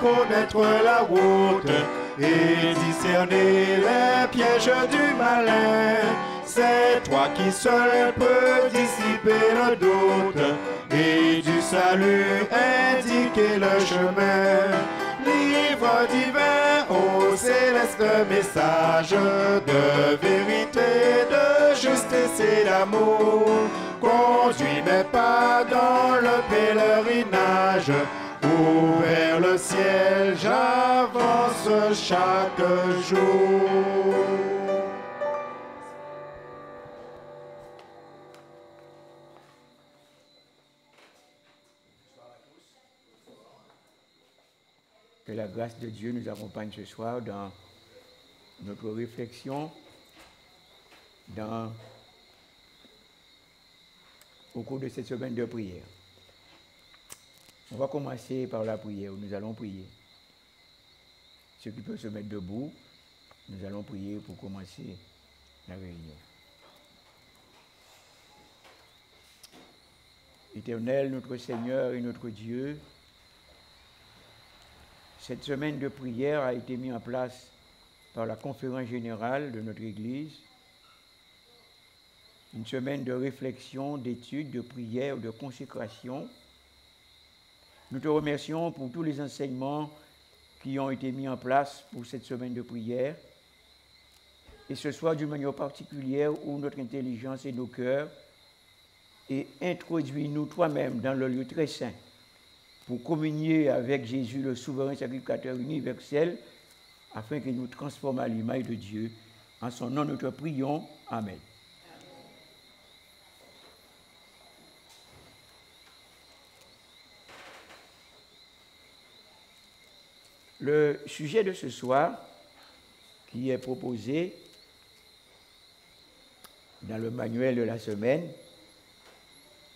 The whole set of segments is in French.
connaître la route et discerner les pièges du malin. C'est toi qui seul peux dissiper le doute et du salut indiquer le chemin. Livre divin, ô céleste message de vérité, de justice et d'amour. Conduis mes pas dans le pèlerinage, où vers le ciel j'avance chaque jour. Que la grâce de Dieu nous accompagne ce soir dans notre réflexion, au cours de cette semaine de prière. On va commencer par la prière, où nous allons prier. Ceux qui peuvent se mettre debout, nous allons prier pour commencer la réunion. Éternel, notre Seigneur et notre Dieu, cette semaine de prière a été mise en place par la conférence générale de notre Église. Une semaine de réflexion, d'études, de prière, de consécration. Nous te remercions pour tous les enseignements qui ont été mis en place pour cette semaine de prière. Et ce soir, d'une manière particulière, où notre intelligence et nos cœurs, et introduis-nous toi-même dans le lieu très saint, pour communier avec Jésus, le souverain sacrificateur universel, afin qu'il nous transforme à l'image de Dieu. En son nom, nous te prions. Amen. Le sujet de ce soir, qui est proposé dans le manuel de la semaine,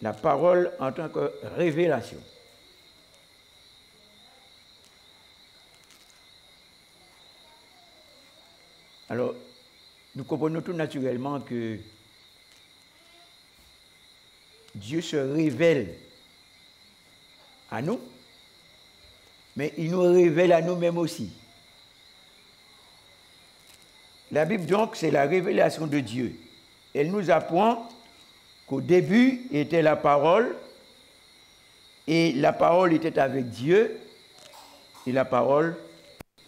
la parole en tant que révélation. Alors, nous comprenons tout naturellement que Dieu se révèle à nous, mais il nous révèle à nous-mêmes aussi. La Bible, donc, c'est la révélation de Dieu. Elle nous apprend qu'au début était la parole, et la parole était avec Dieu, et la parole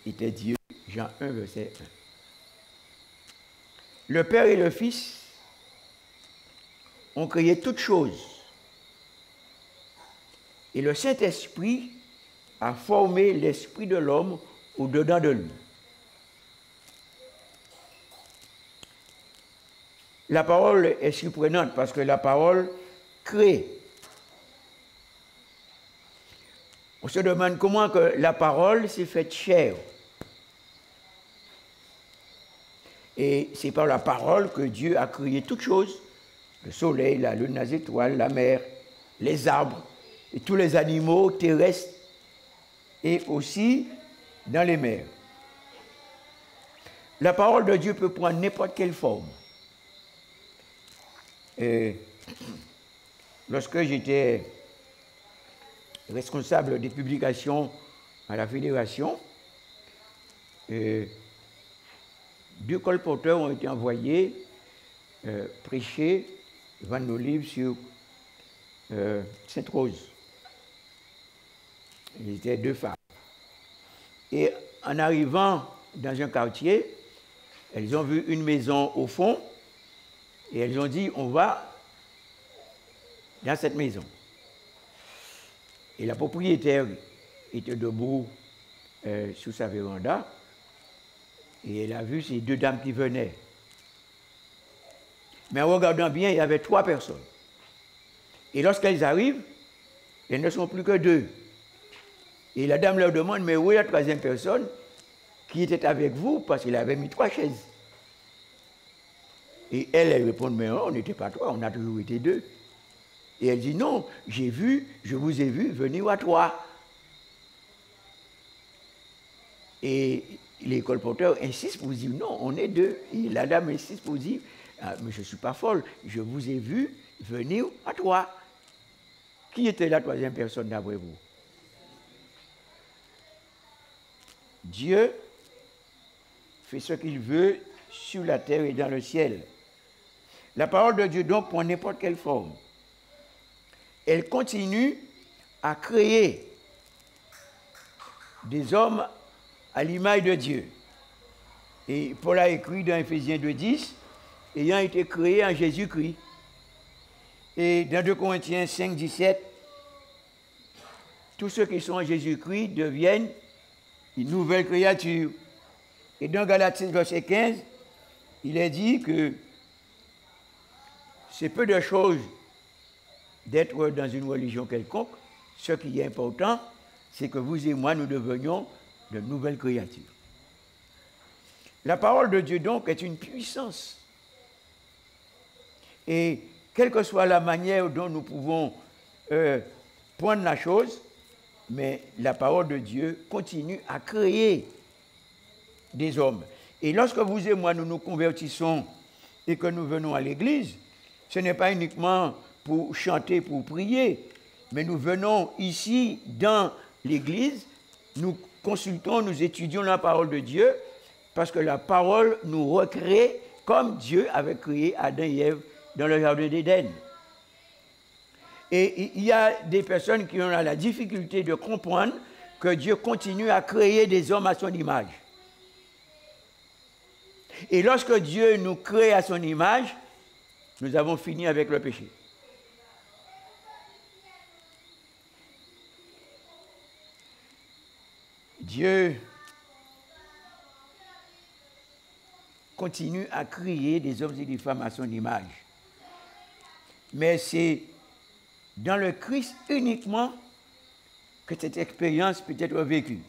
était Dieu. Jean 1, verset 1. Le Père et le Fils ont créé toutes choses. Et le Saint-Esprit a formé l'esprit de l'homme au-dedans de lui. La parole est surprenante parce que la parole crée. On se demande comment que la parole s'est faite chair. Et c'est par la parole que Dieu a créé toutes choses, le soleil, la lune, les étoiles, la mer, les arbres, et tous les animaux terrestres, et aussi dans les mers. La parole de Dieu peut prendre n'importe quelle forme. Et lorsque j'étais responsable des publications à la Fédération, 2 colporteurs ont été envoyés prêcher, vendre nos livres sur Sainte-Rose. Ils étaient 2 femmes. Et en arrivant dans un quartier, elles ont vu une maison au fond et elles ont dit, on va dans cette maison. Et la propriétaire était debout sous sa véranda. Et elle a vu ces 2 dames qui venaient. Mais en regardant bien, il y avait 3 personnes. Et lorsqu'elles arrivent, elles ne sont plus que 2. Et la dame leur demande, mais où est la 3e personne qui était avec vous? Parce qu'il avait mis 3 chaises. Et elles répondent, mais on n'était pas 3, on a toujours été 2. Et elle dit, non, je vous ai vu venir à 3. Et les colporteurs insistent pour dire, non, on est 2. Et la dame insiste pour dire, ah, mais je ne suis pas folle, je vous ai vu venir à 3. Qui était la 3e personne d'après vous? Dieu fait ce qu'il veut sur la terre et dans le ciel. La parole de Dieu, donc, prend n'importe quelle forme. Elle continue à créer des hommes à l'image de Dieu. Et Paul a écrit dans Éphésiens 2,10, ayant été créé en Jésus-Christ. Et dans 2 Corinthiens 5,17, tous ceux qui sont en Jésus-Christ deviennent une nouvelle créature. Et dans Galates verset 15, il est dit que c'est peu de choses d'être dans une religion quelconque. Ce qui est important, c'est que vous et moi, nous devenions de nouvelles créatures. La parole de Dieu, donc, est une puissance. Et quelle que soit la manière dont nous pouvons prendre la chose, mais la parole de Dieu continue à créer des hommes. Et lorsque vous et moi, nous nous convertissons et que nous venons à l'église, ce n'est pas uniquement pour chanter, pour prier, mais nous venons ici dans l'église, nous consultons, nous étudions la parole de Dieu, parce que la parole nous recrée comme Dieu avait créé Adam et Ève dans le jardin d'Éden. Et il y a des personnes qui ont la difficulté de comprendre que Dieu continue à créer des hommes à son image. Et lorsque Dieu nous crée à son image, nous avons fini avec le péché. Dieu continue à créer des hommes et des femmes à son image. Mais c'est dans le Christ uniquement que cette expérience peut être vécue.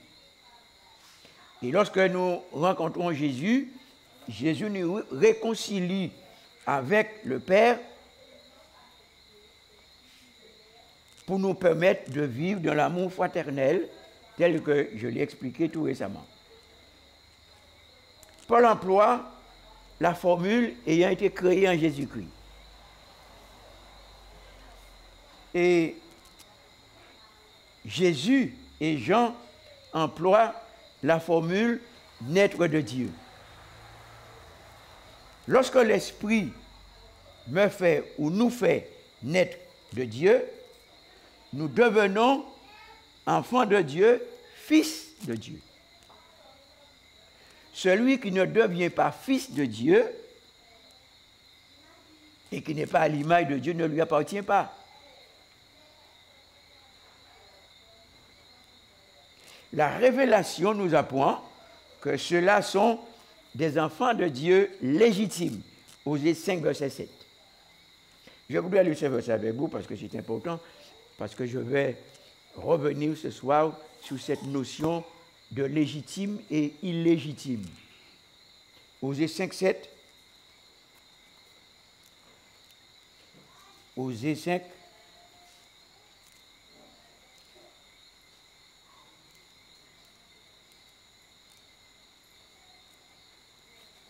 Et lorsque nous rencontrons Jésus, Jésus nous réconcilie avec le Père pour nous permettre de vivre dans l'amour fraternel tel que je l'ai expliqué tout récemment. Paul emploie la formule ayant été créée en Jésus-Christ. Et Jésus et Jean emploient la formule naître de Dieu. Lorsque l'Esprit me fait ou nous fait naître de Dieu, nous devenons enfants de Dieu, fils de Dieu. Celui qui ne devient pas fils de Dieu et qui n'est pas à l'image de Dieu ne lui appartient pas. La révélation nous apprend que ceux-là sont des enfants de Dieu légitimes. Osée 5, verset 7. Je voudrais lire ce verset avec vous parce que c'est important, parce que je vais revenir ce soir sur cette notion de légitime et illégitime. Osée 5, 7. Osée 5.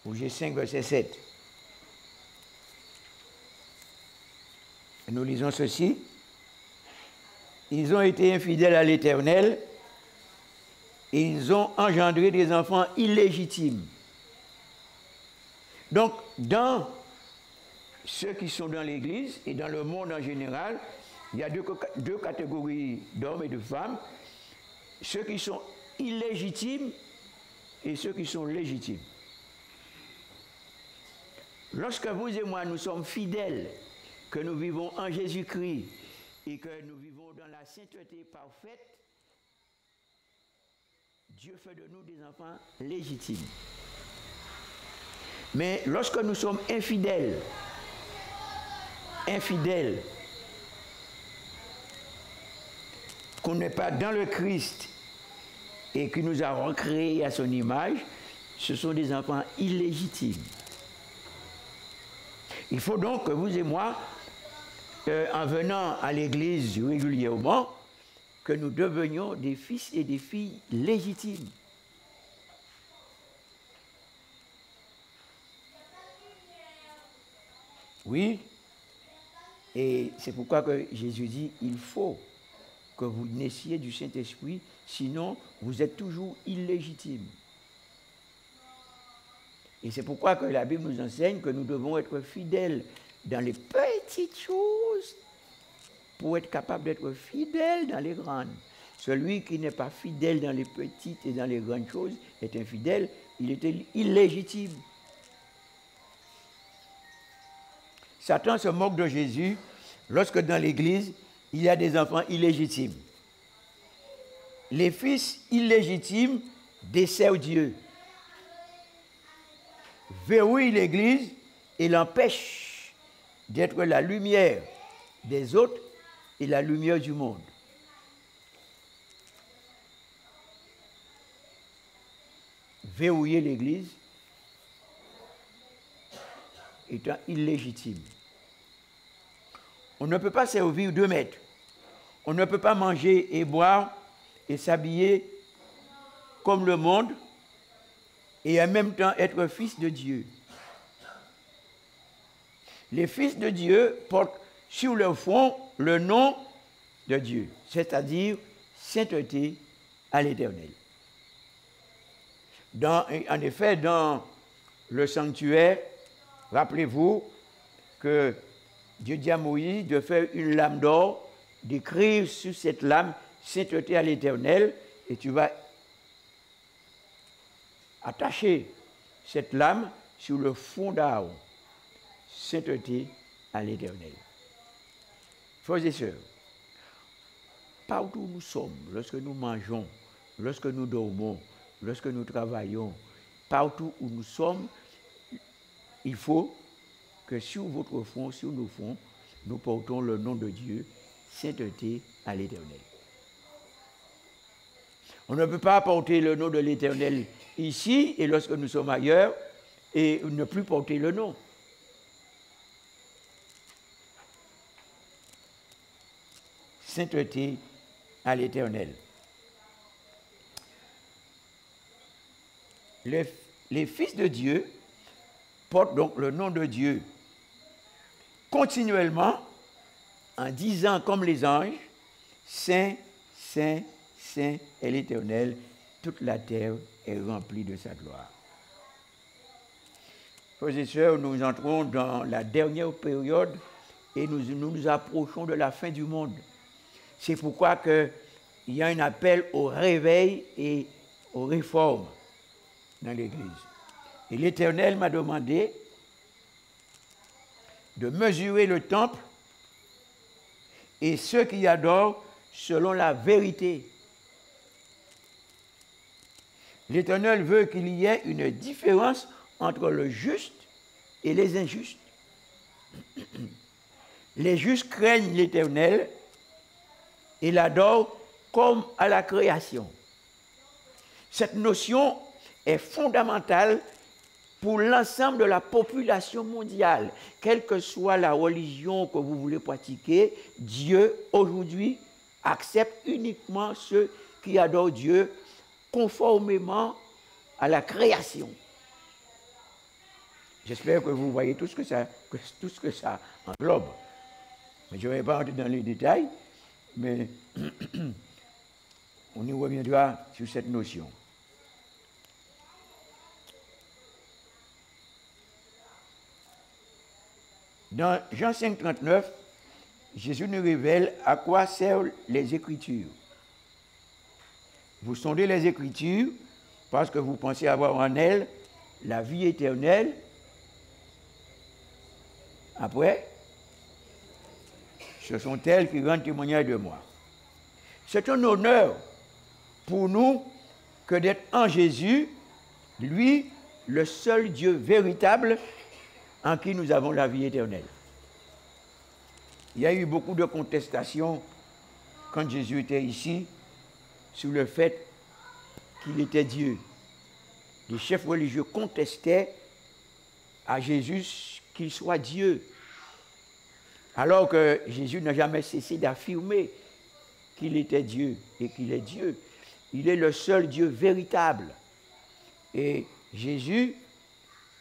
Osée 5, verset 7. Nous lisons ceci. Ils ont été infidèles à l'Éternel et ils ont engendré des enfants illégitimes. Donc, dans ceux qui sont dans l'Église et dans le monde en général, il y a deux catégories d'hommes et de femmes. Ceux qui sont illégitimes et ceux qui sont légitimes. Lorsque vous et moi, nous sommes fidèles, que nous vivons en Jésus-Christ et que nous vivons dans la sainteté parfaite, Dieu fait de nous des enfants légitimes. Mais lorsque nous sommes infidèles, qu'on n'est pas dans le Christ et qui nous a recréés à son image, ce sont des enfants illégitimes. Il faut donc que vous et moi, en venant à l'église régulièrement, que nous devenions des fils et des filles légitimes. Oui, et c'est pourquoi que Jésus dit, il faut que vous naissiez du Saint-Esprit, sinon vous êtes toujours illégitime. Et c'est pourquoi que la Bible nous enseigne que nous devons être fidèles dans les petites choses pour être capable d'être fidèles dans les grandes. Celui qui n'est pas fidèle dans les petites et dans les grandes choses est infidèle, il est illégitime. Satan se moque de Jésus lorsque dans l'Église, il y a des enfants illégitimes. Les fils illégitimes desservent Dieu, verrouillent l'Église et l'empêchent d'être la lumière des autres et la lumière du monde. Verrouiller l'Église étant illégitime. On ne peut pas servir deux maîtres. On ne peut pas manger et boire et s'habiller comme le monde et en même temps être fils de Dieu. Les fils de Dieu portent sur leur front le nom de Dieu, c'est-à-dire sainteté à l'Éternel. En effet, dans le sanctuaire, rappelez-vous que Dieu dit à Moïse de faire une lame d'or, d'écrire sur cette lame sainteté à l'Éternel, et tu vas attacher cette lame sur le fond d'Aaron. Sainteté à l'Éternel. Frères et sœurs, partout où nous sommes, lorsque nous mangeons, lorsque nous dormons, lorsque nous travaillons, partout où nous sommes, il faut que sur votre front, sur nos fronts, nous portons le nom de Dieu, sainteté à l'Éternel. On ne peut pas porter le nom de l'Éternel ici et lorsque nous sommes ailleurs et ne plus porter le nom. Sainteté à l'Éternel. Les fils de Dieu portent donc le nom de Dieu continuellement en disant comme les anges, Saint, Saint, Saint est l'Éternel, toute la terre est remplie de sa gloire. Frères et sœurs, nous entrons dans la dernière période et nous approchons de la fin du monde. C'est pourquoi il y a un appel au réveil et aux réformes dans l'Église. Et l'Éternel m'a demandé de mesurer le temple et ceux qui y adorent selon la vérité. L'Éternel veut qu'il y ait une différence entre le juste et les injustes. Les justes craignent l'Éternel et l'adorent comme à la création. Cette notion est fondamentale pour l'ensemble de la population mondiale. Quelle que soit la religion que vous voulez pratiquer, Dieu, aujourd'hui, accepte uniquement ceux qui adorent Dieu conformément à la création. J'espère que vous voyez tout ce que ça englobe. Mais je ne vais pas entrer dans les détails, mais on y reviendra sur cette notion. Dans Jean 5, 39, Jésus nous révèle à quoi servent les Écritures. Vous sondez les Écritures parce que vous pensez avoir en elles la vie éternelle. Après, ce sont elles qui rendent témoignage de moi. C'est un honneur pour nous que d'être en Jésus, lui, le seul Dieu véritable en qui nous avons la vie éternelle. Il y a eu beaucoup de contestations quand Jésus était ici sur le fait qu'il était Dieu. Les chefs religieux contestaient à Jésus qu'il soit Dieu, alors que Jésus n'a jamais cessé d'affirmer qu'il était Dieu et qu'il est Dieu. Il est le seul Dieu véritable. Et Jésus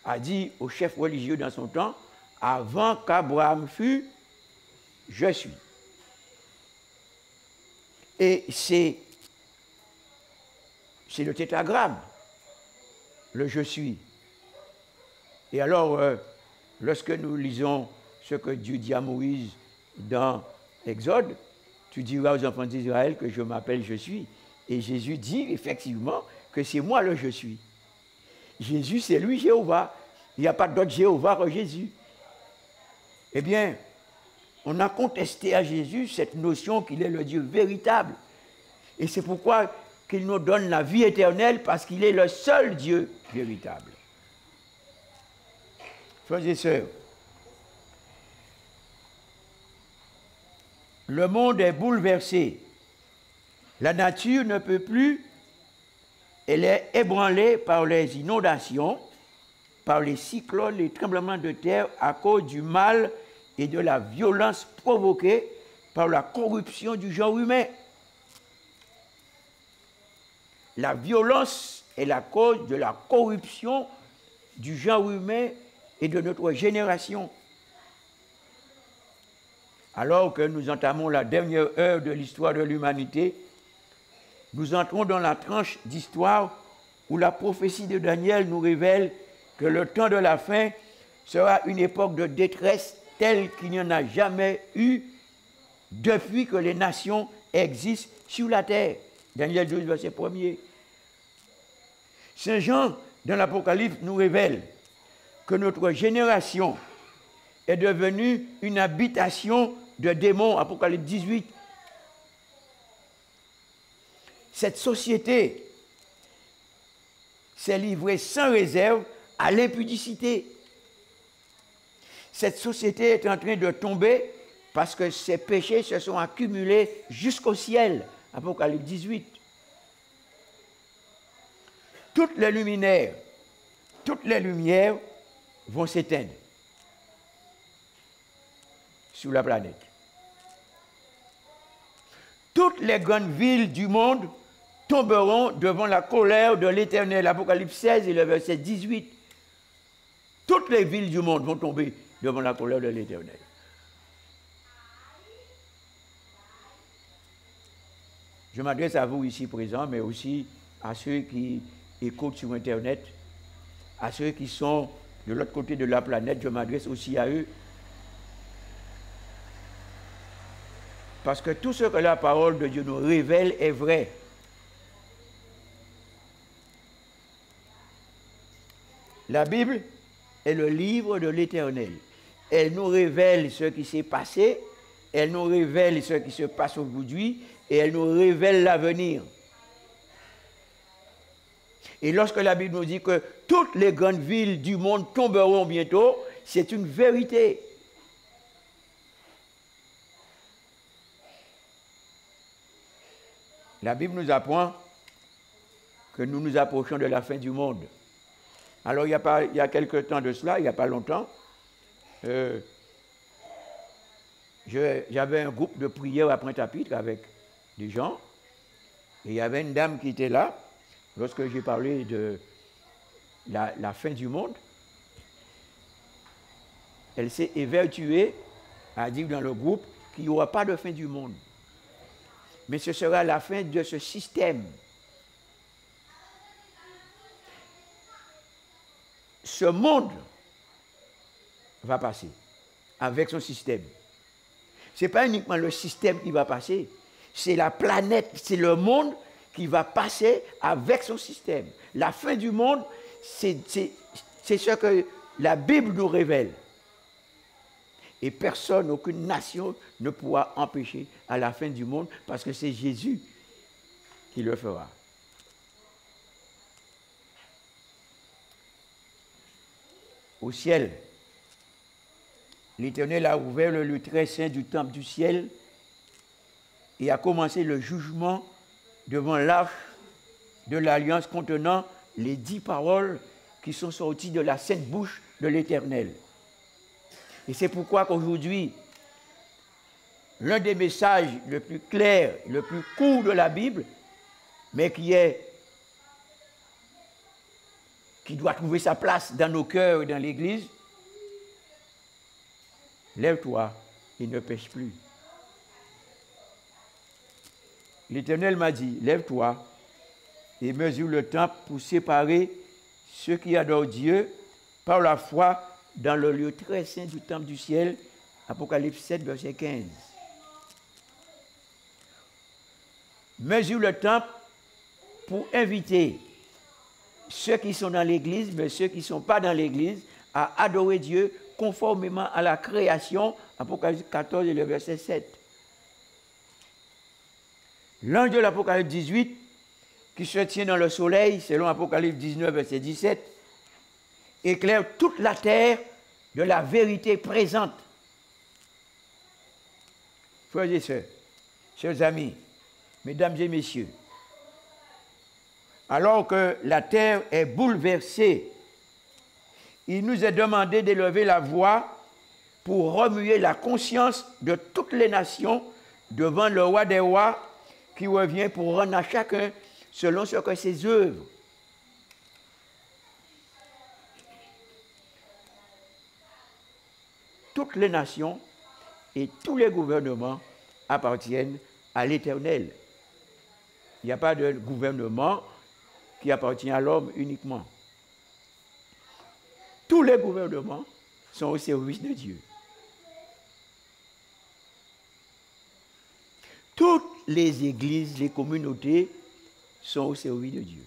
a dit aux chefs religieux dans son temps, avant qu'Abraham fût, je suis. Et c'est le tétragramme, le je suis. Et alors, lorsque nous lisons ce que Dieu dit à Moïse dans Exode, tu diras aux enfants d'Israël que je m'appelle je suis. Et Jésus dit effectivement que c'est moi le je suis. Jésus, c'est lui Jéhovah. Il n'y a pas d'autre Jéhovah que Jésus. Eh bien, on a contesté à Jésus cette notion qu'il est le Dieu véritable. Et c'est pourquoi qu'il nous donne la vie éternelle, parce qu'il est le seul Dieu véritable. Frères et sœurs, le monde est bouleversé. La nature ne peut plus, elle est ébranlée par les inondations, par les cyclones, les tremblements de terre à cause du mal et de la violence provoquée par la corruption du genre humain. La violence est la cause de la corruption du genre humain et de notre génération. Alors que nous entamons la dernière heure de l'histoire de l'humanité, nous entrons dans la tranche d'histoire où la prophétie de Daniel nous révèle que le temps de la fin sera une époque de détresse telle qu'il n'y en a jamais eu depuis que les nations existent sur la terre. Daniel 12, verset 1er. Saint Jean, dans l'Apocalypse, nous révèle que notre génération est devenue une habitation de démons, Apocalypse 18. Cette société s'est livrée sans réserve à l'impudicité. Cette société est en train de tomber parce que ses péchés se sont accumulés jusqu'au ciel, Apocalypse 18. Toutes les luminaires, toutes les lumières vont s'éteindre sur la planète. Toutes les grandes villes du monde tomberont devant la colère de l'Éternel. Apocalypse 16 et le verset 18. Toutes les villes du monde vont tomber devant la colère de l'Éternel. Je m'adresse à vous ici présents, mais aussi à ceux qui écoutent sur Internet, à ceux qui sont de l'autre côté de la planète, je m'adresse aussi à eux. Parce que tout ce que la parole de Dieu nous révèle est vrai. La Bible est le livre de l'Éternel. Elle nous révèle ce qui s'est passé, elle nous révèle ce qui se passe aujourd'hui, et elle nous révèle l'avenir. Et lorsque la Bible nous dit que toutes les grandes villes du monde tomberont bientôt, c'est une vérité. La Bible nous apprend que nous nous approchons de la fin du monde. Alors, il y a quelque temps de cela, il n'y a pas longtemps, j'avais un groupe de prière à Pointe-à-Pitre avec des gens, et il y avait une dame qui était là, lorsque j'ai parlé de la fin du monde. Elle s'est évertuée à dire dans le groupe qu'il n'y aura pas de fin du monde. Mais ce sera la fin de ce système. Ce monde va passer avec son système. Ce n'est pas uniquement le système qui va passer, c'est la planète, c'est le monde qui va passer avec son système. La fin du monde, c'est ce que la Bible nous révèle. Et personne, aucune nation ne pourra empêcher à la fin du monde parce que c'est Jésus qui le fera. Au ciel, l'Éternel a ouvert le lieu très saint du temple du ciel et a commencé le jugement devant l'arche de l'alliance contenant les 10 paroles qui sont sorties de la sainte bouche de l'Éternel. Et c'est pourquoi qu'aujourd'hui, l'un des messages le plus clair, le plus court de la Bible, mais qui doit trouver sa place dans nos cœurs et dans l'Église, lève-toi et ne pêche plus. l'Éternel m'a dit, lève-toi et mesure le temple pour séparer ceux qui adorent Dieu par la foi dans le lieu très saint du temple du ciel. Apocalypse 7, verset 15. Mesure le temple pour inviter ceux qui sont dans l'église, mais ceux qui ne sont pas dans l'église, à adorer Dieu conformément à la création. Apocalypse 14 et le verset 7. L'ange de l'Apocalypse 18, qui se tient dans le soleil, selon Apocalypse 19, verset 17, éclaire toute la terre de la vérité présente. Frères et sœurs, chers amis, mesdames et messieurs, alors que la terre est bouleversée, il nous est demandé d'élever la voix pour remuer la conscience de toutes les nations devant le roi des rois qui revient pour rendre à chacun selon ce que ses œuvres. Toutes les nations et tous les gouvernements appartiennent à l'Éternel. Il n'y a pas de gouvernement qui appartient à l'homme uniquement. Tous les gouvernements sont au service de Dieu. Toutes les églises, les communautés sont au service de Dieu.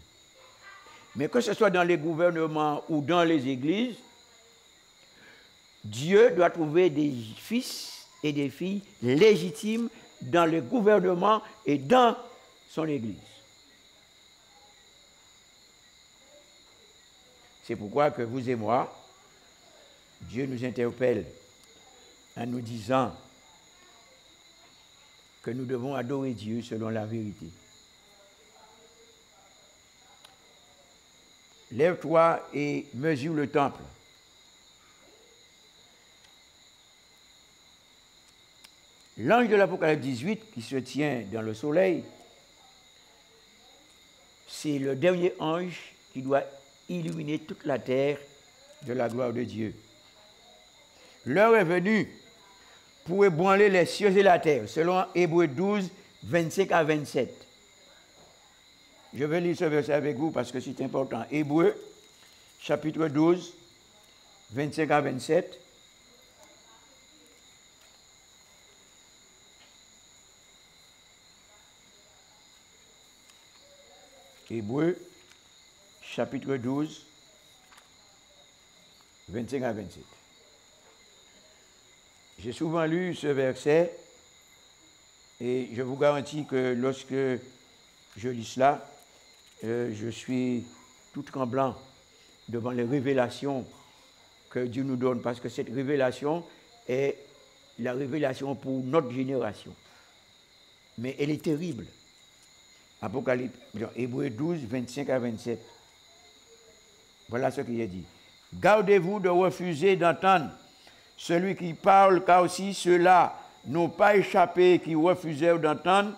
Mais que ce soit dans les gouvernements ou dans les églises, Dieu doit trouver des fils et des filles légitimes dans le gouvernement et dans son église. C'est pourquoi que vous et moi, Dieu nous interpelle en nous disant que nous devons adorer Dieu selon la vérité. Lève-toi et mesure le temple. L'ange de l'Apocalypse 18 qui se tient dans le soleil, c'est le dernier ange qui doit illuminer toute la terre de la gloire de Dieu. L'heure est venue pour ébranler les cieux et la terre, selon Hébreux 12, 25 à 27. Je vais lire ce verset avec vous parce que c'est important. Hébreux, chapitre 12, 25 à 27. Hébreux, chapitre 12, 25 à 27. J'ai souvent lu ce verset et je vous garantis que lorsque je lis cela, je suis tout tremblant devant les révélations que Dieu nous donne, parce que cette révélation est la révélation pour notre génération. Mais elle est terrible. Apocalypse, Hébreux 12, 25 à 27. Voilà ce qu'il est dit. Gardez-vous de refuser d'entendre celui qui parle, car aussi ceux-là n'ont pas échappé, qui refusèrent d'entendre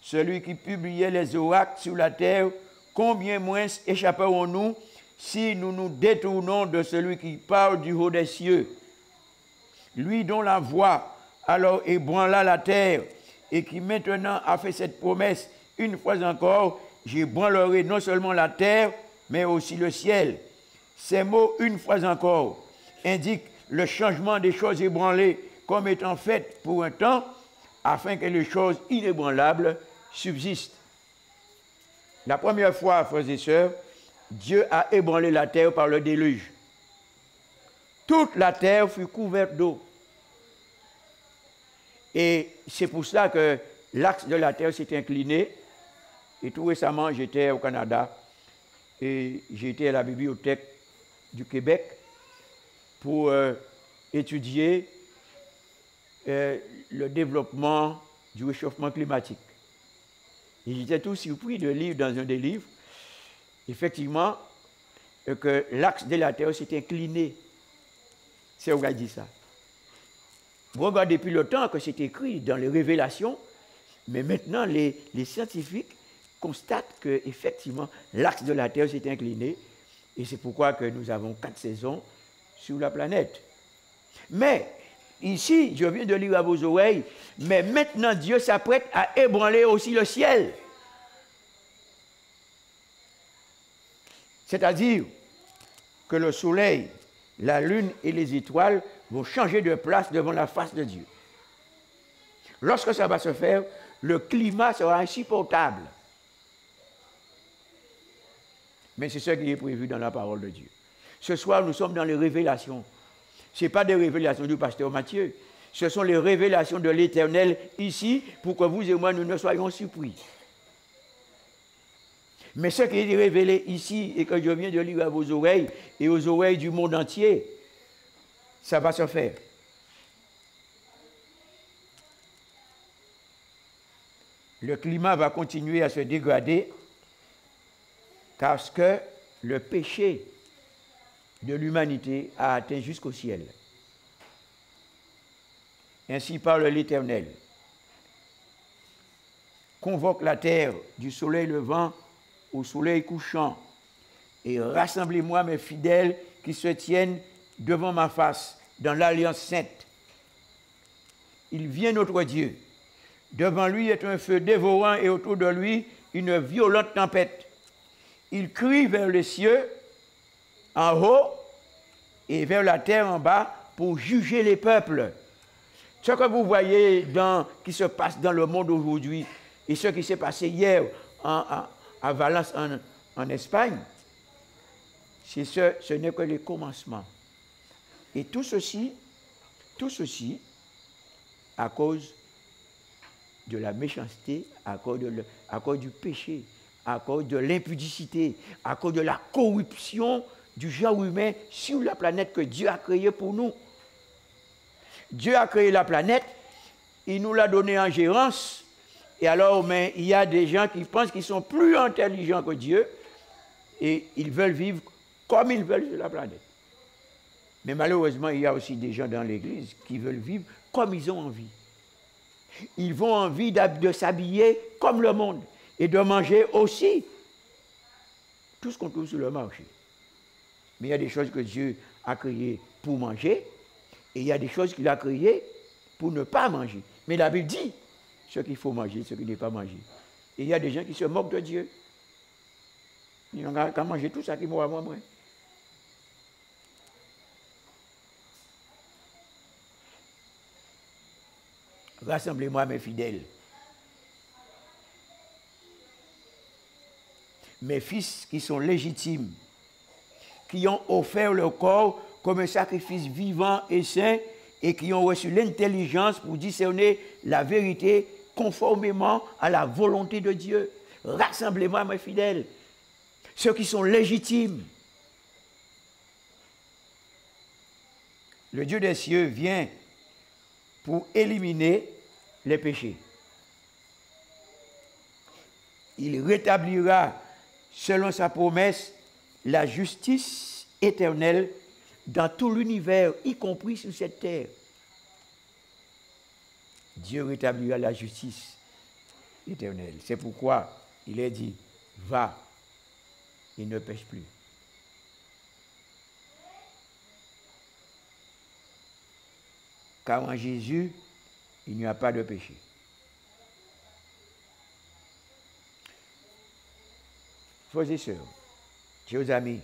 celui qui publiait les oracles sur la terre. Combien moins échapperons-nous si nous nous détournons de celui qui parle du haut des cieux? Lui dont la voix alors ébranla la terre et qui maintenant a fait cette promesse: une fois encore, j'ébranlerai non seulement la terre, mais aussi le ciel. Ces mots, une fois encore, indiquent le changement des choses ébranlées comme étant faites pour un temps, afin que les choses inébranlables subsistent. La première fois, frères et sœurs, Dieu a ébranlé la terre par le déluge. Toute la terre fut couverte d'eau. Et c'est pour ça que l'axe de la terre s'est incliné. Et tout récemment, j'étais au Canada et j'étais à la bibliothèque du Québec pour étudier le développement du réchauffement climatique. Et j'étais tout surpris de lire dans un des livres, effectivement, que l'axe de la Terre s'est incliné. C'est où on a dit ça. Vous regardez depuis le temps que c'est écrit dans les révélations, mais maintenant les scientifiques constatent qu'effectivement l'axe de la Terre s'est incliné, et c'est pourquoi que nous avons 4 saisons sur la planète. Mais Ici, je viens de lire à vos oreilles, mais maintenant Dieu s'apprête à ébranler aussi le ciel. C'est-à-dire que le soleil, la lune et les étoiles vont changer de place devant la face de Dieu. Lorsque ça va se faire, le climat sera insupportable. Mais c'est ce qui est prévu dans la parole de Dieu. Ce soir, nous sommes dans les révélations. Ce n'est pas des révélations du pasteur Matthieu. Ce sont les révélations de l'Éternel ici pour que vous et moi, nous ne soyons surpris. Mais ce qui est révélé ici et que je viens de lire à vos oreilles et aux oreilles du monde entier, ça va se faire. Le climat va continuer à se dégrader parce que le péché de l'humanité a atteint jusqu'au ciel. Ainsi parle l'Éternel. Convoque la terre du soleil levant au soleil couchant et rassemblez-moi mes fidèles qui se tiennent devant ma face dans l'alliance sainte. Il vient notre Dieu. Devant lui est un feu dévorant et autour de lui une violente tempête. Il crie vers les cieux en haut et vers la terre en bas pour juger les peuples. Ce que vous voyez qui se passe dans le monde aujourd'hui et ce qui s'est passé hier à Valence en Espagne, ce n'est que le commencement. Et tout ceci à cause de la méchanceté, à cause du péché, à cause de l'impudicité, à cause de la corruption du genre humain sur la planète que Dieu a créée pour nous. Dieu a créé la planète, il nous l'a donnée en gérance, et alors mais il y a des gens qui pensent qu'ils sont plus intelligents que Dieu, et ils veulent vivre comme ils veulent sur la planète. Mais malheureusement, il y a aussi des gens dans l'Église qui veulent vivre comme ils ont envie. Ils ont envie de s'habiller comme le monde et de manger aussi tout ce qu'on trouve sur le marché. Mais il y a des choses que Dieu a créées pour manger et il y a des choses qu'il a créées pour ne pas manger. Mais la Bible dit ce qu'il faut manger, ce qu'il n'est pas manger. Et il y a des gens qui se moquent de Dieu. Ils n'ont qu'à manger tout ça qui m'aura moi. Rassemblez-moi mes fidèles. Mes fils qui sont légitimes, qui ont offert leur corps comme un sacrifice vivant et saint et qui ont reçu l'intelligence pour discerner la vérité conformément à la volonté de Dieu. Rassemblez-moi mes fidèles, ceux qui sont légitimes. Le Dieu des cieux vient pour éliminer les péchés. Il rétablira, selon sa promesse, la justice éternelle dans tout l'univers, y compris sur cette terre. Dieu rétablira la justice éternelle. C'est pourquoi il est dit, va et ne pêche plus. Car en Jésus, il n'y a pas de péché. Frères et sœurs, chers amis,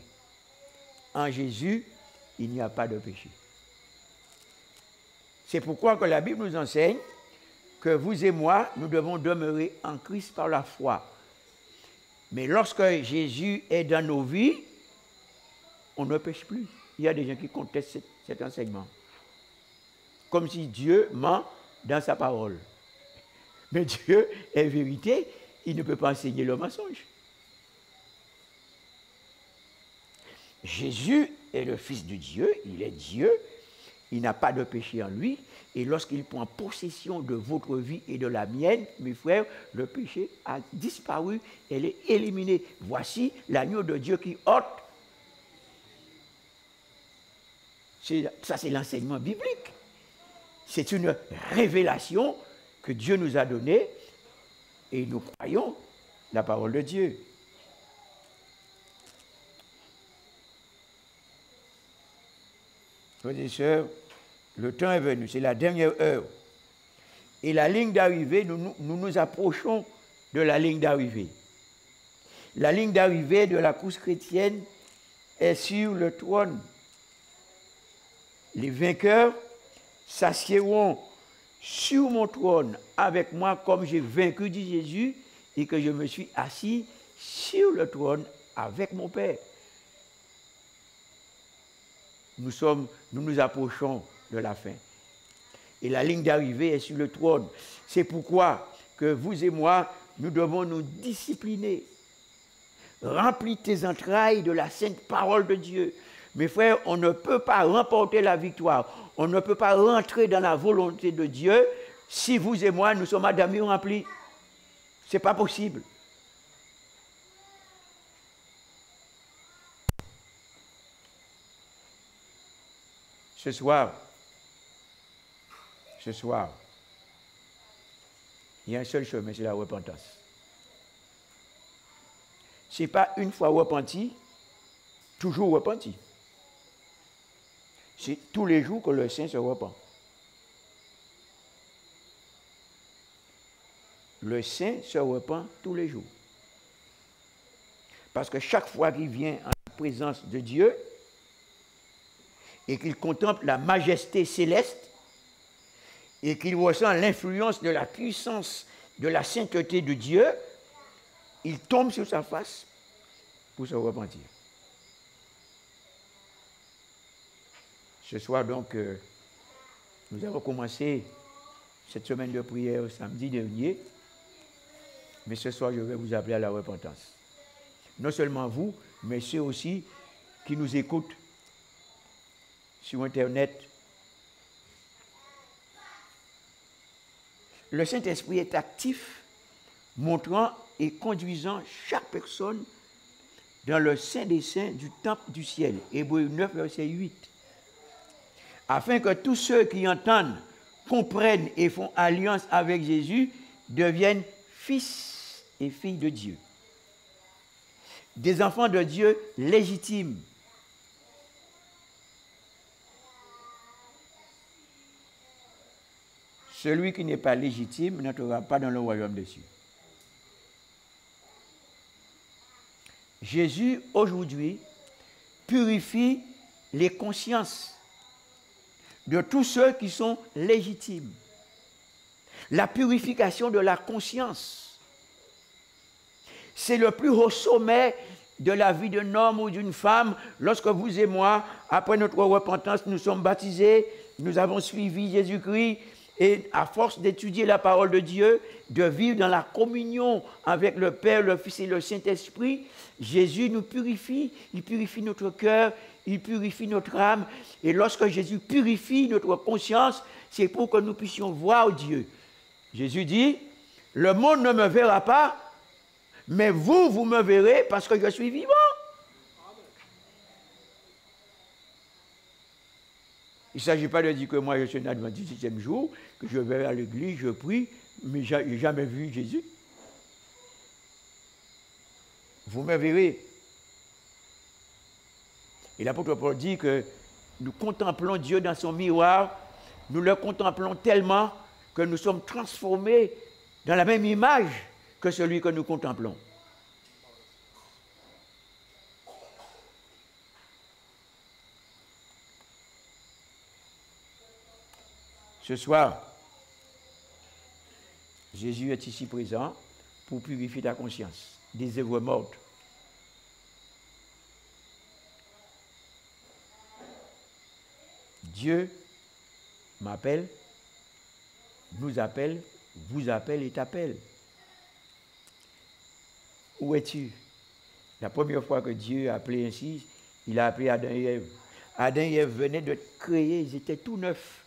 en Jésus, il n'y a pas de péché. C'est pourquoi que la Bible nous enseigne que vous et moi, nous devons demeurer en Christ par la foi. Mais lorsque Jésus est dans nos vies, on ne pêche plus. Il y a des gens qui contestent cet enseignement. Comme si Dieu ment dans sa parole. Mais Dieu est vérité, il ne peut pas enseigner le mensonge. Jésus est le Fils de Dieu, il est Dieu, il n'a pas de péché en lui, et lorsqu'il prend possession de votre vie et de la mienne, mes frères, le péché a disparu, elle est éliminée. Voici l'agneau de Dieu qui ôte. Ça, c'est l'enseignement biblique. C'est une révélation que Dieu nous a donnée et nous croyons la parole de Dieu. Frères et sœurs, Le temps est venu, c'est la dernière heure. Et la ligne d'arrivée, nous approchons de la ligne d'arrivée. La ligne d'arrivée de la course chrétienne est sur le trône. Les vainqueurs s'assiéront sur mon trône avec moi comme j'ai vaincu, dit Jésus, et que je me suis assis sur le trône avec mon Père. Nous nous approchons de la fin. Et la ligne d'arrivée est sur le trône. C'est pourquoi que vous et moi, nous devons nous discipliner. Remplis tes entrailles de la sainte parole de Dieu. Mes frères, on ne peut pas remporter la victoire. On ne peut pas rentrer dans la volonté de Dieu si vous et moi, nous sommes à demi remplis. Ce n'est pas possible. Ce soir, il y a un seul chemin, c'est la repentance. Ce n'est pas une fois repenti, toujours repenti. C'est tous les jours que le saint se repent. Le saint se repent tous les jours. Parce que chaque fois qu'il vient en présence de Dieu et qu'il contemple la majesté céleste et qu'il ressent l'influence de la puissance de la sainteté de Dieu, il tombe sur sa face pour se repentir. Ce soir, donc, nous avons commencé cette semaine de prière samedi dernier, mais ce soir, je vais vous appeler à la repentance. Non seulement vous, mais ceux aussi qui nous écoutent sur Internet. Le Saint-Esprit est actif, montrant et conduisant chaque personne dans le Saint des Saints du temple du ciel. Hébreux 9, verset 8. Afin que tous ceux qui entendent, comprennent et font alliance avec Jésus deviennent fils et filles de Dieu. Des enfants de Dieu légitimes. Celui qui n'est pas légitime n'entrera pas dans le royaume des cieux. Jésus, aujourd'hui, purifie les consciences de tous ceux qui sont légitimes. La purification de la conscience, c'est le plus haut sommet de la vie d'un homme ou d'une femme. Lorsque vous et moi, après notre repentance, nous sommes baptisés, nous avons suivi Jésus-Christ, et à force d'étudier la parole de Dieu, de vivre dans la communion avec le Père, le Fils et le Saint-Esprit, Jésus nous purifie, il purifie notre cœur, il purifie notre âme. Et lorsque Jésus purifie notre conscience, c'est pour que nous puissions voir Dieu. Jésus dit, le monde ne me verra pas, mais vous, vous me verrez parce que je suis vivant. Il ne s'agit pas de dire que moi je suis un adventiste du 7e jour, que je vais à l'église, je prie, mais je n'ai jamais vu Jésus. Vous me verrez. Et l'apôtre Paul dit que nous contemplons Dieu dans son miroir, nous le contemplons tellement que nous sommes transformés dans la même image que celui que nous contemplons. Ce soir, Jésus est ici présent pour purifier ta conscience des œuvres mortes. Dieu m'appelle, nous appelle, vous appelle et t'appelle. Où es-tu? La première fois que Dieu a appelé ainsi, il a appelé Adam et Ève. Adam et Ève venaient de créer, ils étaient tout neufs.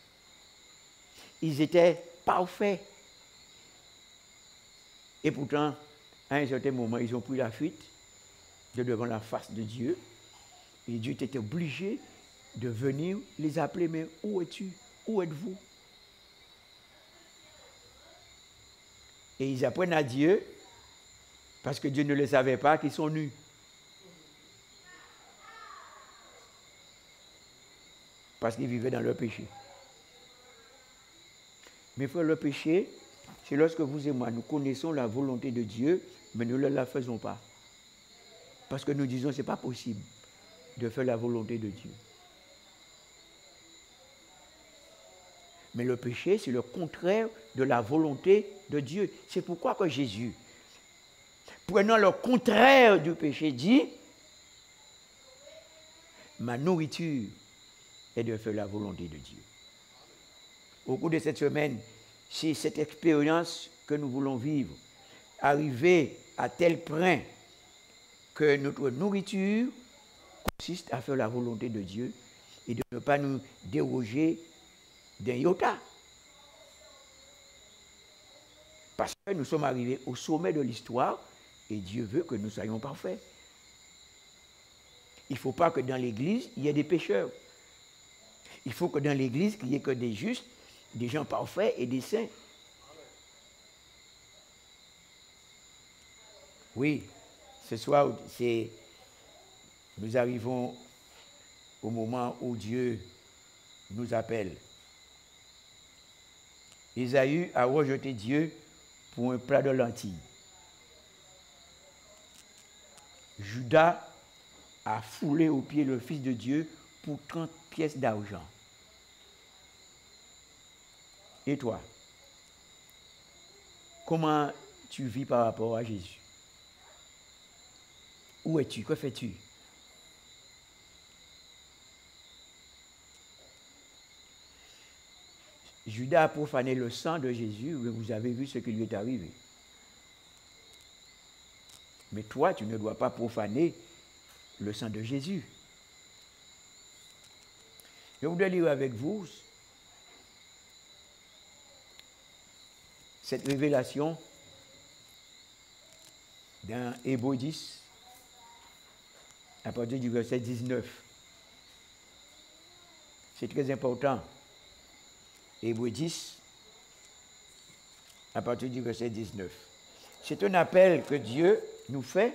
Ils étaient parfaits. Et pourtant, à un certain moment, ils ont pris la fuite de devant la face de Dieu. Et Dieu était obligé de venir les appeler. Mais où es-tu? Où êtes-vous? Et ils apprennent à Dieu, parce que Dieu ne les savait pas, qu'ils sont nus. Parce qu'ils vivaient dans leur péché. Mes frères, le péché, c'est lorsque vous et moi, nous connaissons la volonté de Dieu, mais nous ne la faisons pas. Parce que nous disons que ce n'est pas possible de faire la volonté de Dieu. Mais le péché, c'est le contraire de la volonté de Dieu. C'est pourquoi que Jésus, prenant le contraire du péché, dit « Ma nourriture est de faire la volonté de Dieu. » Au cours de cette semaine, c'est cette expérience que nous voulons vivre, arriver à tel point que notre nourriture consiste à faire la volonté de Dieu et de ne pas nous déroger d'un iota. Parce que nous sommes arrivés au sommet de l'histoire et Dieu veut que nous soyons parfaits. Il ne faut pas que dans l'Église, il y ait des pécheurs. Il faut que dans l'Église, il n'y ait que des justes, des gens parfaits et des saints. Oui, ce soir, nous arrivons au moment où Dieu nous appelle. Ésaü a rejeté Dieu pour un plat de lentilles. Judas a foulé aux pieds le Fils de Dieu pour 30 pièces d'argent. Et toi, comment tu vis par rapport à Jésus? Où es-tu? Que fais-tu? Judas a profané le sang de Jésus, mais vous avez vu ce qui lui est arrivé. Mais toi, tu ne dois pas profaner le sang de Jésus. Je voudrais lire avec vous cette révélation dans Hébreux 10, à partir du verset 19. C'est très important. Hébreux 10, à partir du verset 19. C'est un appel que Dieu nous fait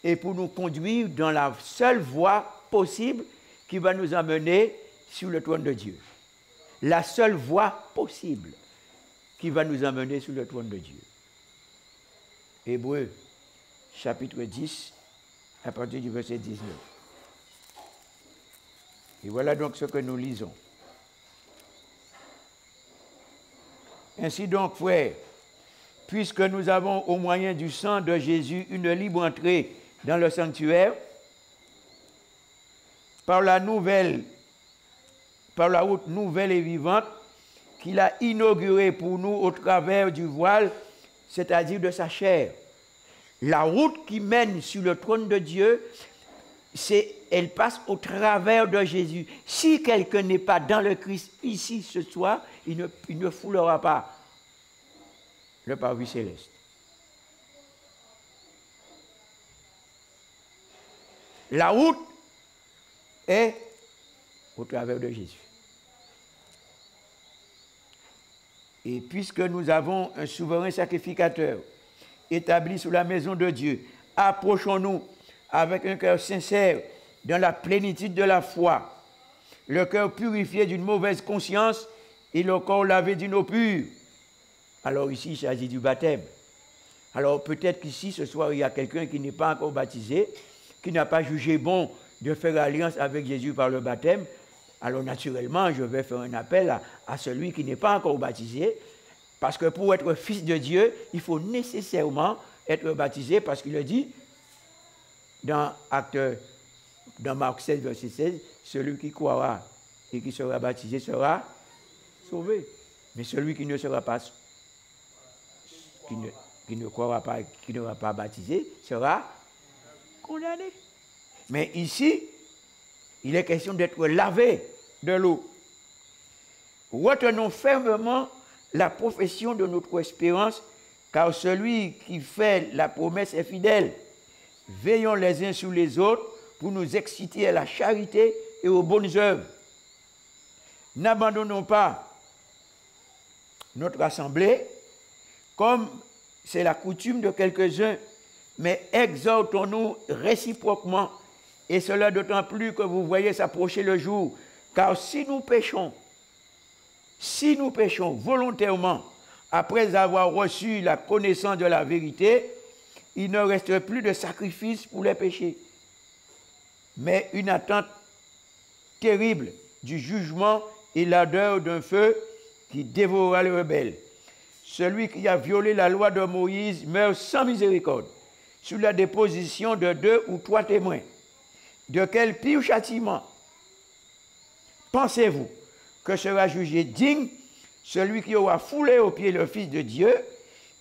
et pour nous conduire dans la seule voie possible qui va nous amener sur le trône de Dieu. La seule voie possible qui va nous amener sur le trône de Dieu. Hébreux, chapitre 10, à partir du verset 19. Et voilà donc ce que nous lisons. Ainsi donc, frères, puisque nous avons au moyen du sang de Jésus une libre entrée dans le sanctuaire, par la route nouvelle et vivante qu'il a inaugurée pour nous au travers du voile, c'est-à-dire de sa chair. La route qui mène sur le trône de Dieu, elle passe au travers de Jésus. Si quelqu'un n'est pas dans le Christ ici ce soir, il ne foulera pas le parvis céleste. La route est au travers de Jésus. Et puisque nous avons un souverain sacrificateur établi sous la maison de Dieu, approchons-nous avec un cœur sincère dans la plénitude de la foi, le cœur purifié d'une mauvaise conscience et le corps lavé d'une eau pure. Alors ici, il s'agit du baptême. Alors peut-être qu'ici, ce soir, il y a quelqu'un qui n'est pas encore baptisé, qui n'a pas jugé bon de faire alliance avec Jésus par le baptême. Alors naturellement, je vais faire un appel à celui qui n'est pas encore baptisé, parce que pour être fils de Dieu, il faut nécessairement être baptisé, parce qu'il le dit dans Marc 16, verset 16, celui qui croira et qui sera baptisé sera sauvé. Mais celui qui ne sera pas, qui ne croira pas, qui ne sera pas baptisé, sera condamné. Mais ici, il est question d'être lavé de l'eau. Retenons fermement la profession de notre espérance, car celui qui fait la promesse est fidèle. Veillons les uns sur les autres pour nous exciter à la charité et aux bonnes œuvres. N'abandonnons pas notre assemblée, comme c'est la coutume de quelques-uns, mais exhortons-nous réciproquement, et cela d'autant plus que vous voyez s'approcher le jour, car si nous péchons, si nous péchons volontairement après avoir reçu la connaissance de la vérité, il ne reste plus de sacrifice pour les péchés, mais une attente terrible du jugement et l'ardeur d'un feu qui dévorera les rebelles. Celui qui a violé la loi de Moïse meurt sans miséricorde, sous la déposition de 2 ou 3 témoins. De quel pire châtiment pensez-vous que sera jugé digne celui qui aura foulé aux pieds le Fils de Dieu,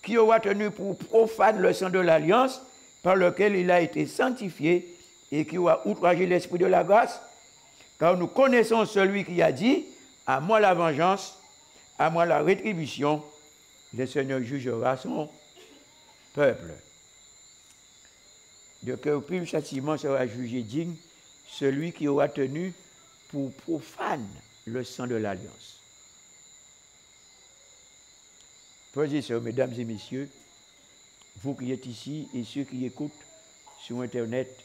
qui aura tenu pour profane le sang de l'alliance par lequel il a été sanctifié et qui aura outragé l'esprit de la grâce? Car nous connaissons celui qui a dit, à moi la vengeance, à moi la rétribution, le Seigneur jugera son peuple. De quel pire châtiment sera jugé digne celui qui aura tenu pour profane le sang de l'alliance. Frères et sœurs, mesdames et messieurs, vous qui êtes ici et ceux qui écoutent sur Internet,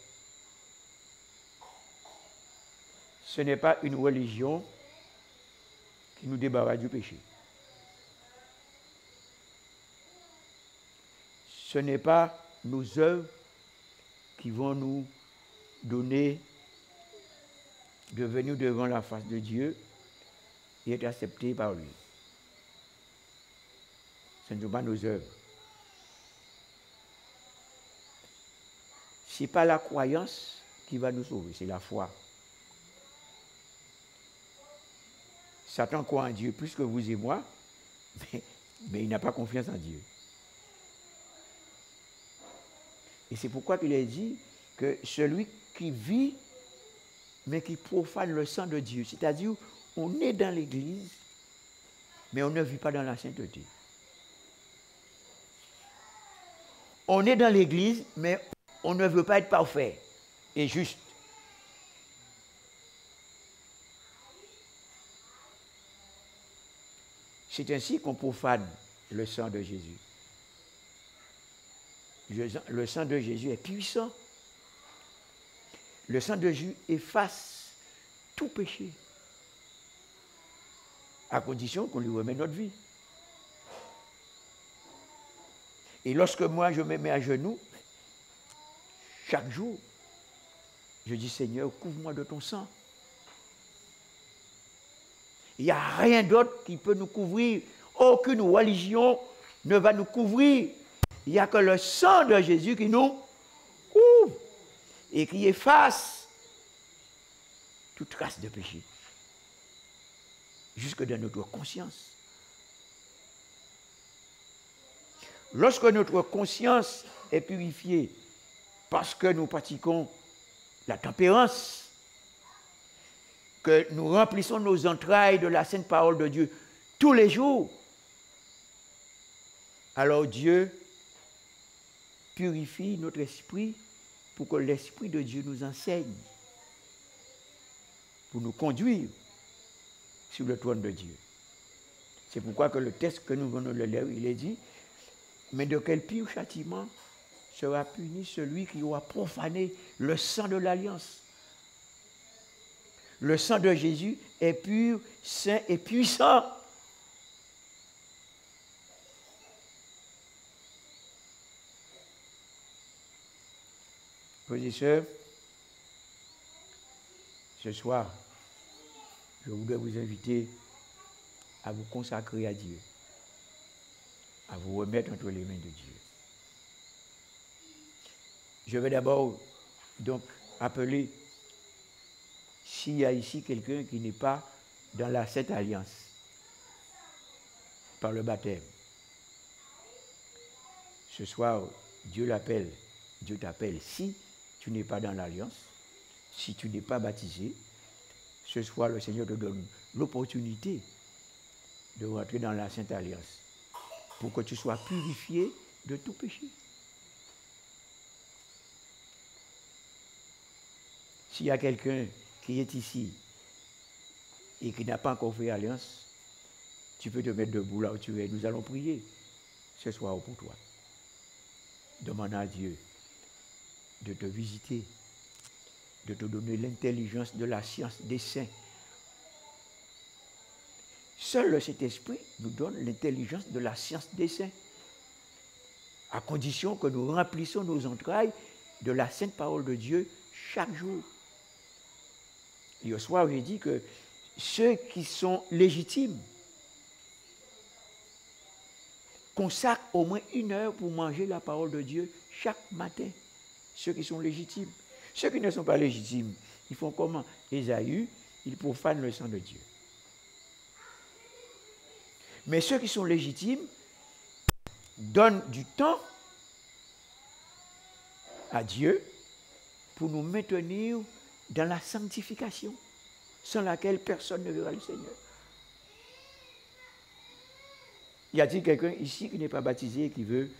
ce n'est pas une religion qui nous débarrasse du péché. Ce n'est pas nos œuvres qui vont nous donner de venir devant la face de Dieu et être acceptés par lui. Ce ne sont pas nos œuvres. Ce n'est pas la croyance qui va nous sauver, c'est la foi. Satan croit en Dieu plus que vous et moi, mais il n'a pas confiance en Dieu. Et c'est pourquoi il est dit que celui qui vit, mais qui profane le sang de Dieu, c'est-à-dire on est dans l'église, mais on ne vit pas dans la sainteté. On est dans l'église, mais on ne veut pas être parfait et juste. C'est ainsi qu'on profane le sang de Jésus. Le sang de Jésus est puissant. Le sang de Jésus efface tout péché, à condition qu'on lui remette notre vie. Et lorsque moi je me mets à genoux, chaque jour, je dis Seigneur, couvre-moi de ton sang. Il n'y a rien d'autre qui peut nous couvrir. Aucune religion ne va nous couvrir. Il n'y a que le sang de Jésus qui nous couvre et qui efface toute trace de péché, jusque dans notre conscience. Lorsque notre conscience est purifiée parce que nous pratiquons la tempérance, que nous remplissons nos entrailles de la sainte parole de Dieu tous les jours, alors Dieu purifie notre esprit pour que l'Esprit de Dieu nous enseigne, pour nous conduire sur le trône de Dieu. C'est pourquoi que le texte que nous venons de lire, il est dit, mais de quel pire châtiment sera puni celui qui aura profané le sang de l'alliance. Le sang de Jésus est pur, saint et puissant. Frères et sœurs, ce soir, je voudrais vous inviter à vous consacrer à Dieu, à vous remettre entre les mains de Dieu. Je vais d'abord donc appeler, s'il y a ici quelqu'un qui n'est pas dans la Sainte Alliance, par le baptême. Ce soir, Dieu l'appelle, Dieu t'appelle. Si tu n'es pas dans l'Alliance, si tu n'es pas baptisé, ce soir, le Seigneur te donne l'opportunité de rentrer dans la Sainte Alliance pour que tu sois purifié de tout péché. S'il y a quelqu'un qui est ici et qui n'a pas encore fait alliance, tu peux te mettre debout là où tu es. Nous allons prier ce soir pour toi. Demande à Dieu de te visiter, de te donner l'intelligence de la science des saints. Seul le Saint-Esprit nous donne l'intelligence de la science des saints, à condition que nous remplissons nos entrailles de la sainte parole de Dieu chaque jour. Hier soir, j'ai dit que ceux qui sont légitimes consacrent au moins 1 heure pour manger la parole de Dieu chaque matin. Ceux qui sont légitimes. Ceux qui ne sont pas légitimes, ils font comment? Ésaü, ils profanent le sang de Dieu. Mais ceux qui sont légitimes donnent du temps à Dieu pour nous maintenir dans la sanctification, sans laquelle personne ne verra le Seigneur. Y a-t-il quelqu'un ici qui n'est pas baptisé et qui veut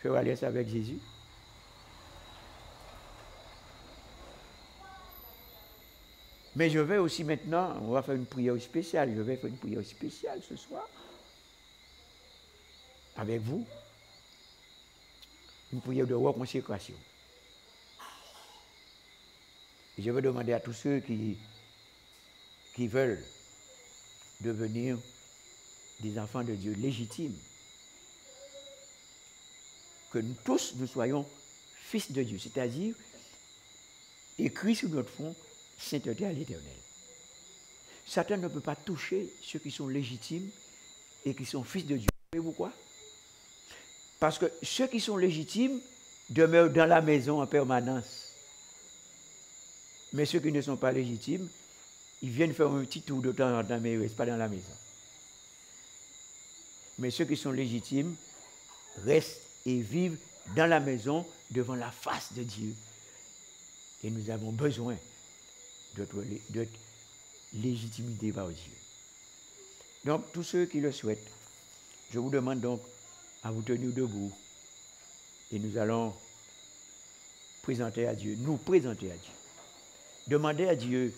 faire alliance avec Jésus? Mais je vais aussi maintenant, on va faire une prière spéciale, je vais faire une prière spéciale ce soir, avec vous, une prière de reconsécration. Et je vais demander à tous ceux qui veulent devenir des enfants de Dieu légitimes, que nous tous, nous soyons fils de Dieu, c'est-à-dire écrit sur notre front, sainteté à l'Éternel. Satan ne peut pas toucher ceux qui sont légitimes et qui sont fils de Dieu. Savez-vous pourquoi? Parce que ceux qui sont légitimes demeurent dans la maison en permanence. Mais ceux qui ne sont pas légitimes, ils viennent faire un petit tour de temps en temps, mais ils ne restent pas dans la maison. Mais ceux qui sont légitimes restent et vivent dans la maison devant la face de Dieu. Et nous avons besoin de légitimité par Dieu. Donc, tous ceux qui le souhaitent, je vous demande donc à vous tenir debout et nous allons présenter à Dieu, nous présenter à Dieu. Demander à Dieu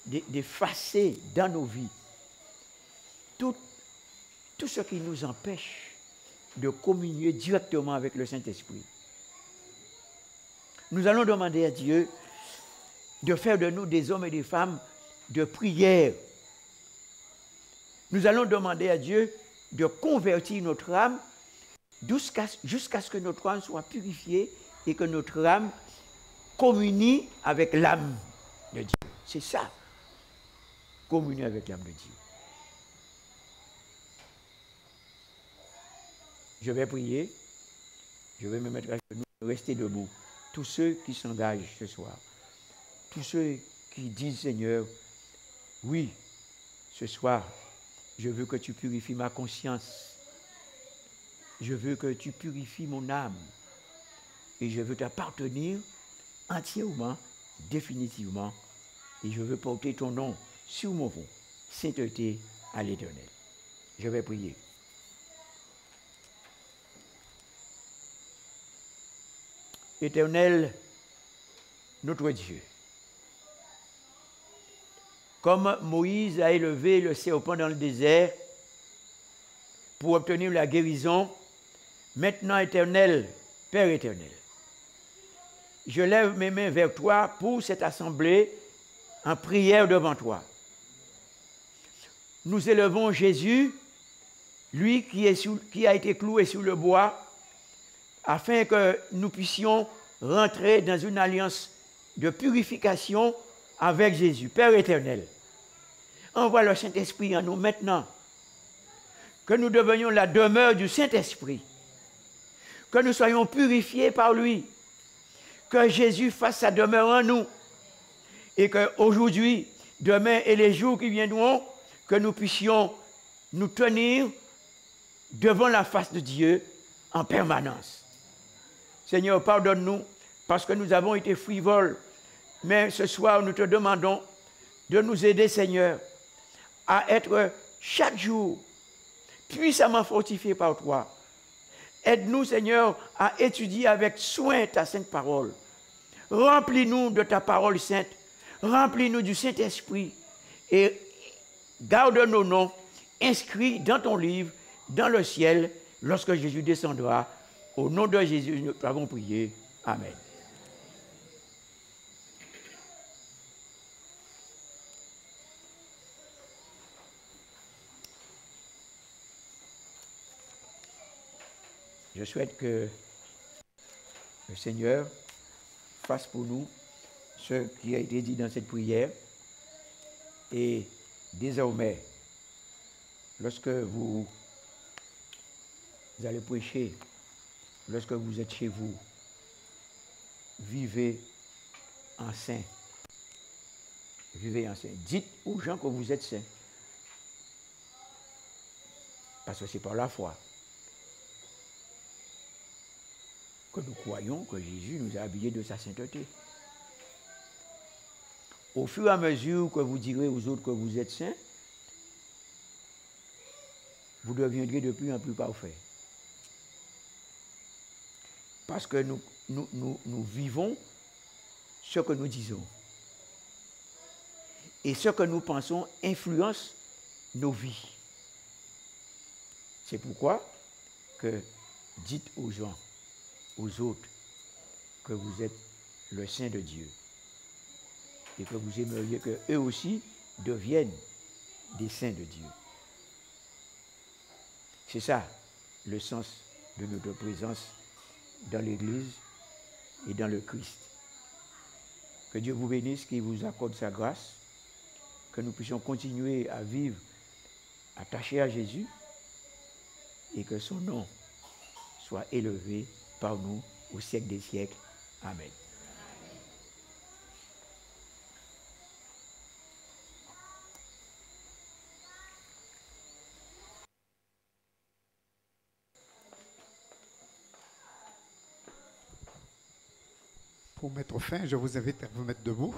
d'effacer dans nos vies tout ce qui nous empêche de communier directement avec le Saint-Esprit. Nous allons demander à Dieu de faire de nous des hommes et des femmes de prière. Nous allons demander à Dieu de convertir notre âme jusqu'à ce que notre âme soit purifiée et que notre âme communie avec l'âme de Dieu. C'est ça, communier avec l'âme de Dieu. Je vais prier, je vais me mettre à genoux, rester debout. Tous ceux qui s'engagent ce soir, tous ceux qui disent, Seigneur, oui, ce soir, je veux que tu purifies ma conscience. Je veux que tu purifies mon âme. Et je veux t'appartenir entièrement, définitivement. Et je veux porter ton nom sur mon front. Sainteté à l'Éternel. Je vais prier. Éternel, notre Dieu, comme Moïse a élevé le serpent dans le désert pour obtenir la guérison, maintenant, Éternel, Père éternel, je lève mes mains vers toi pour cette assemblée en prière devant toi. Nous élevons Jésus, lui qui a été cloué sur le bois, afin que nous puissions rentrer dans une alliance de purification avec Jésus. Père éternel, envoie le Saint-Esprit en nous maintenant, que nous devenions la demeure du Saint-Esprit, que nous soyons purifiés par lui, que Jésus fasse sa demeure en nous, et qu'aujourd'hui, demain et les jours qui viendront, que nous puissions nous tenir devant la face de Dieu en permanence. Seigneur, pardonne-nous parce que nous avons été frivoles, mais ce soir, nous te demandons de nous aider, Seigneur, à être chaque jour puissamment fortifiés par toi. Aide-nous, Seigneur, à étudier avec soin ta sainte parole. Remplis-nous de ta parole sainte. Remplis-nous du Saint-Esprit et garde nos noms inscrits dans ton livre, dans le ciel, lorsque Jésus descendra. Au nom de Jésus, nous avons prié. Amen. Je souhaite que le Seigneur fasse pour nous ce qui a été dit dans cette prière. Et désormais, lorsque vous allez prêcher, lorsque vous êtes chez vous, vivez en saint. Vivez en saint. Dites aux gens que vous êtes saints. Parce que c'est par la foi que nous croyons que Jésus nous a habillés de sa sainteté. Au fur et à mesure que vous direz aux autres que vous êtes saints, vous deviendrez de plus en plus parfaits. Parce que nous vivons ce que nous disons. Et ce que nous pensons influence nos vies. C'est pourquoi que dites aux gens, aux autres, que vous êtes le saint de Dieu. Et que vous aimeriez qu'eux aussi deviennent des saints de Dieu. C'est ça le sens de notre présence dans l'Église et dans le Christ. Que Dieu vous bénisse, qu'il vous accorde sa grâce, que nous puissions continuer à vivre attachés à Jésus et que son nom soit élevé par nous au siècle des siècles. Amen. Pour mettre fin, je vous invite à vous mettre debout.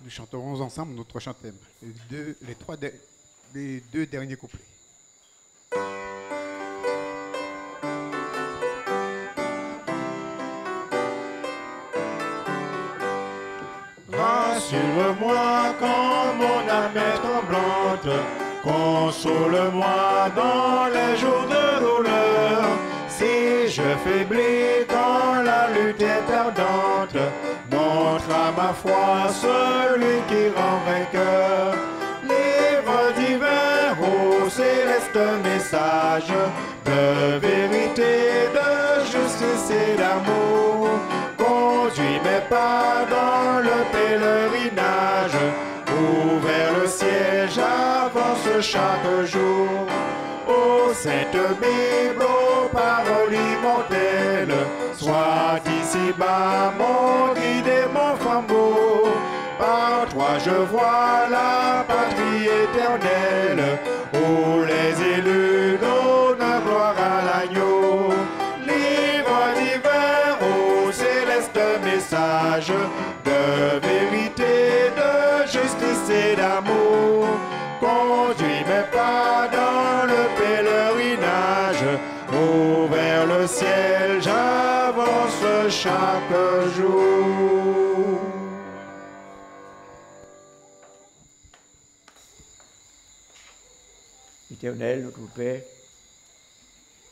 Nous chanterons ensemble notre chant thème, les deux derniers couplets. Rassure-moi quand mon âme est tremblante, console-moi dans les jours de douleur. Si je faiblis quand la lutte est ardente, montre à ma foi celui qui rend vainqueur. Livre divin, ô céleste message de vérité, de justice et d'amour. Conduis mes pas dans le pèlerinage, où vers le ciel j'avance chaque jour. Ô Sainte Bible, ô paroles immortelles, sois d'ici-bas mon guide et mon flambeau. Par toi je vois la patrie éternelle, où les élus donnent gloire à l'agneau. Livre divin, ô céleste message de vérité, de justice et d'amour. Conduis mes pas dans le pèlerinage, où vers le ciel j'avance chaque jour. Éternel, notre Père,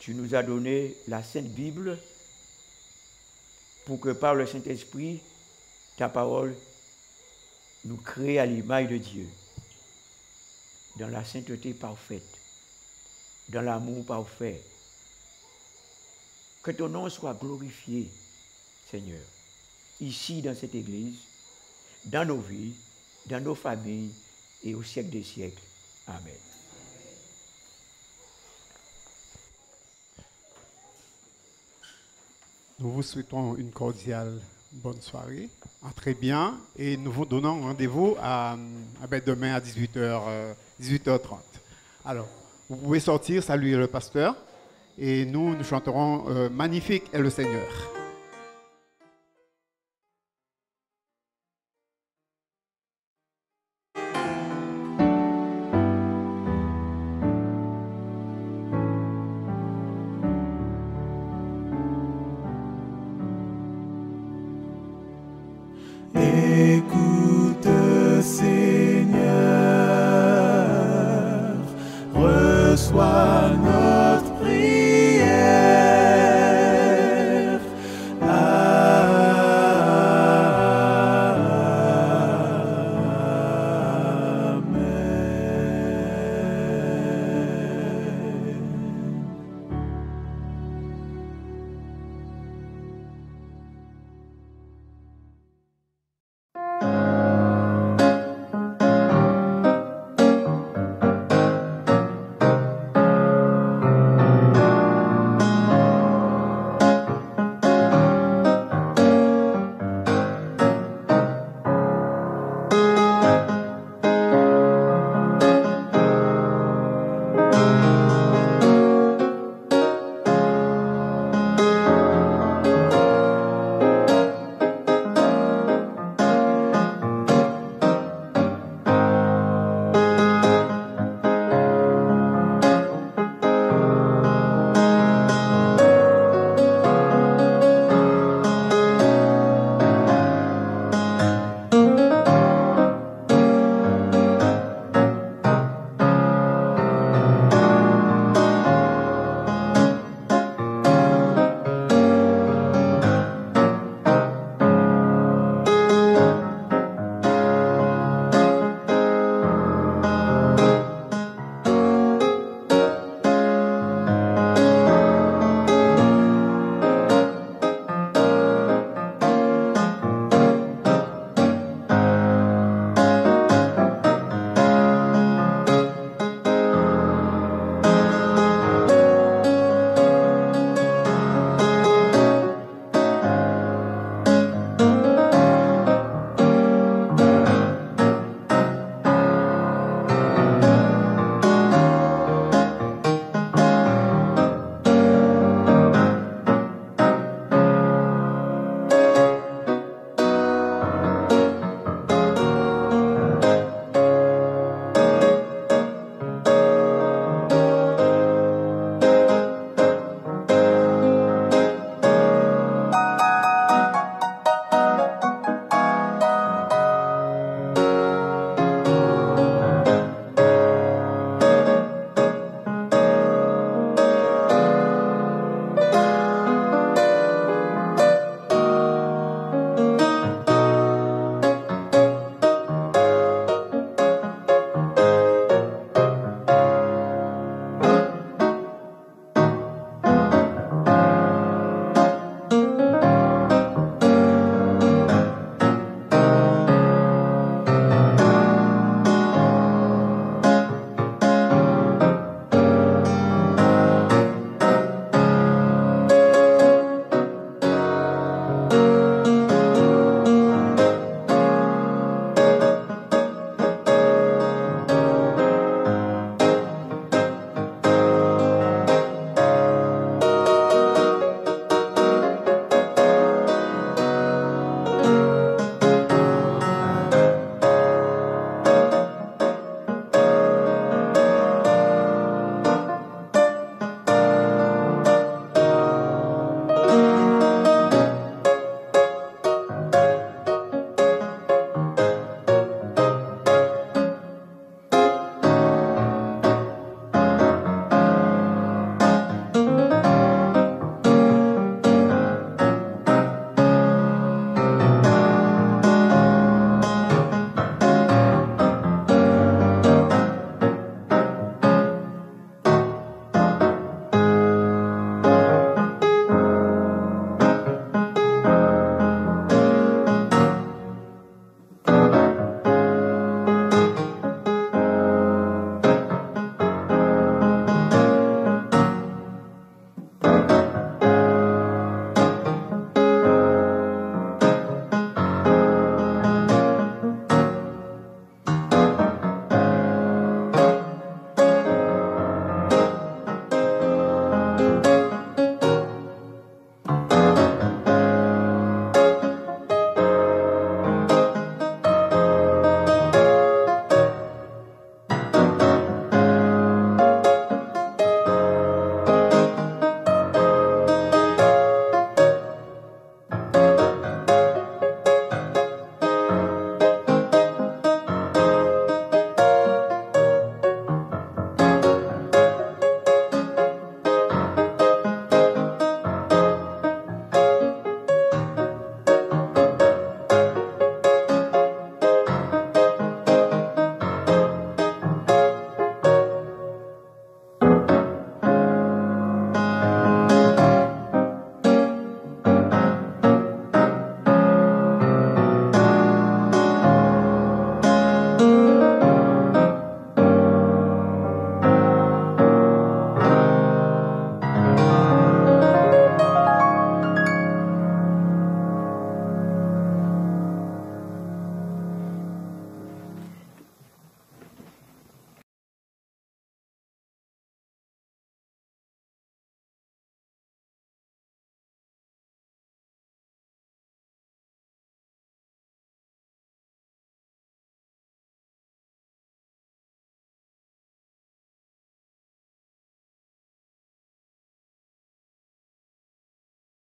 tu nous as donné la Sainte Bible pour que par le Saint-Esprit, ta parole nous crée à l'image de Dieu, dans la sainteté parfaite, dans l'amour parfait. Que ton nom soit glorifié, Seigneur, ici dans cette Église, dans nos vies, dans nos familles et au siècle des siècles. Amen. Nous vous souhaitons une cordiale bonne soirée. Entrez bien et nous vous donnons rendez-vous demain à 18h30. Alors, vous pouvez sortir, saluer le pasteur et nous chanterons Magnifique est le Seigneur.